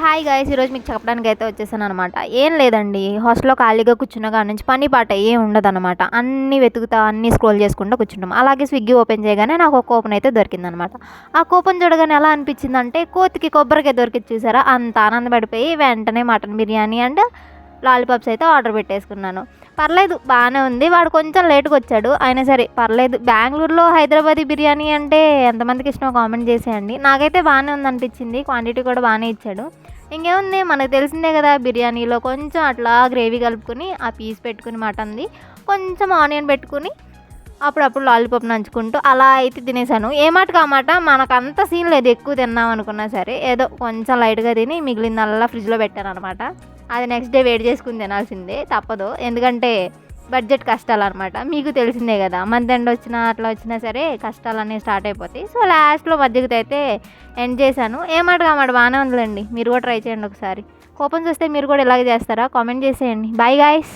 Hi guys, ఈరోజు మీకు చెప్పడానికి అయితే వచ్చేసాను అనమాట. ఏం లేదండి, హాస్టల్లో ఖాళీగా కూర్చున్న కాడ నుంచి పని పాట ఏం ఉండదన్నమాట. అన్నీ వెతుకుతా, అన్నీ స్క్రోల్ చేసుకుంటూ కూర్చుంటాం. అలాగే స్విగ్గీ ఓపెన్ చేయగానే నాకు ఒక కూపన్ అయితే దొరికిందనమాట. ఆ కూపన్ చూడగానే ఎలా అనిపించిందంటే, కోతికి కొబ్బరికాయ దొరికింది చూసారా, అంత ఆనందపడిపోయి వెంటనే మటన్ బిర్యానీ అండ్ లాలీపాప్స్ అయితే ఆర్డర్ పెట్టేసుకున్నాను. పర్లేదు, బాగానే ఉంది. వాడు కొంచెం లేట్గా వచ్చాడు, అయినా సరే పర్లేదు. బెంగళూరులో హైదరాబాదీ బిర్యానీ అంటే ఎంతమందికి ఇష్టమో కామెంట్ చేసేయండి. నాకైతే బాగానే ఉంది అనిపించింది, క్వాంటిటీ కూడా బాగానే ఇచ్చాడు. ఇంకేముంది, మనకు తెలిసిందే కదా, బిర్యానీలో కొంచెం అట్లా గ్రేవీ కలుపుకొని ఆ పీస్ పెట్టుకుని మటన్ది కొంచెం ఆనియన్ పెట్టుకుని అప్పుడప్పుడు లాలీపాప్ నంచుకుంటూ అలా అయితే తినేసాను. ఏ మాటకు ఆ మాట, మనకు అంత సీన్ లేదు ఎక్కువ తిన్నాం అనుకున్నా సరే, ఏదో కొంచెం లైట్గా తిని మిగిలిందల్లా ఫ్రిడ్జ్లో పెట్టాను అనమాట. అది నెక్స్ట్ డే వేడి చేసుకుని తినాల్సిందే, తప్పదు. ఎందుకంటే బడ్జెట్ కష్టాలు అనమాట, మీకు తెలిసిందే కదా. మంత్ ఎండ్ వచ్చినా అట్లా వచ్చినా సరే కష్టాలు అనేవి స్టార్ట్ అయిపోతాయి. సో లాస్ట్లో మధ్యకి అయితే ఎండ్ చేశాను. ఏమాట బాగానే ఉందిలేండి, మీరు కూడా ట్రై చేయండి ఒకసారి. కూపన్స్ వస్తే మీరు కూడా ఇలాగే చేస్తారా? కామెంట్ చేసేయండి. Bye guys.